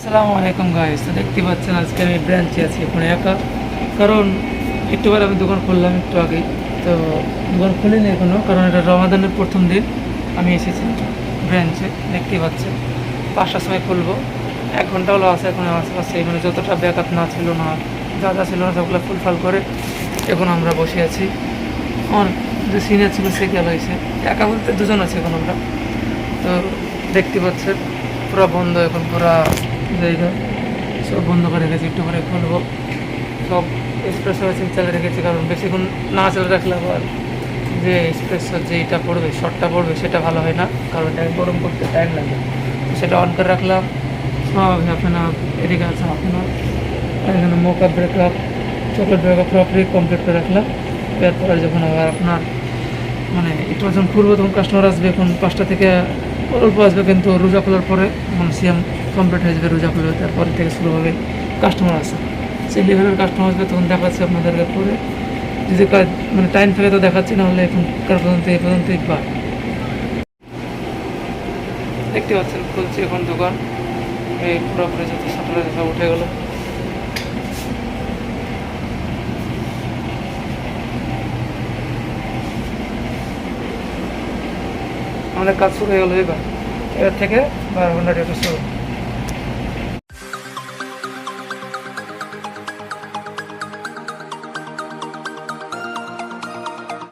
আসসালামু আলাইকুম গাইস, তো দেখতে পাচ্ছেন আজকে আমি ব্রাঞ্চে আছি এখানে একা। কারণ একটু বার আমি দোকান খুললাম একটু আগেই। তো দোকান খুলিনি এখনও, কারণ এটা রমাদানের প্রথম দিন। আমি এসেছি ব্রাঞ্চে, দেখতে পাচ্ছেন 5টার সময় খুলবো। 1 ঘন্টা হলো আছে এখন আশেপাশে, মানে যতটা ব্যাকআপ না ছিল না, যা যা ছিল না সবগুলো ফুলফাল করে এখন আমরা বসে আছি। আমার যে সিনিয়র ছিল সে গেল হয়েছে, একা বলতে দুজন আছে এখন আমরা। তো দেখতে পাচ্ছেন পুরো বন্ধ এখন, পুরা জায়গা সব বন্ধ করে রেখেছি, একটু করে খুলবো। সব এক্সপ্রেসো মেশিন চালিয়ে রেখেছি, কারণ বেশিক্ষণ না চালিয়ে রাখলে আবার যে এক্সপ্রেসোর যেটা পড়বে শর্টটা পড়বে সেটা ভালো হয় না, কারণ এটা গরম করতে টাইম লাগে। তো সেটা অন করে রাখলাম, সব আপনার এদিকে আছে আপনার এখানে মোকা ব্রেকআপ, চকলেট ব্রেকআপ পুরোপুরি কমপ্লিট করে রাখলাম। এরপরে যখন আবার আপনার মানে একটু যখন খুলবো তখন কাস্টমার আসবে, এখন 5টা থেকে অল্প আসবে, কিন্তু রোজা খোলার পরে সিএম কমপ্লিট হয়ে যাবে। রোজা খুলবে তারপরে থেকে শুরু হবে কাস্টমার আসা, সেই লেভেলের কাস্টমার আসবে, তখন দেখাচ্ছি আপনাদেরকে পরে। যদি মানে টাইম থাকে তো দেখাচ্ছি, না হলে এখন কার পর্যন্ত এই পর্যন্তই বা দেখতে পাচ্ছেন খুলছি এখন দোকান। এই পুরোপুরি যত শাটার আছে সব উঠে গেল। আমাদের কাজ শুরু হয়ে গেলো এবার থেকে 12 ঘন্টা ডিউটি শুরু।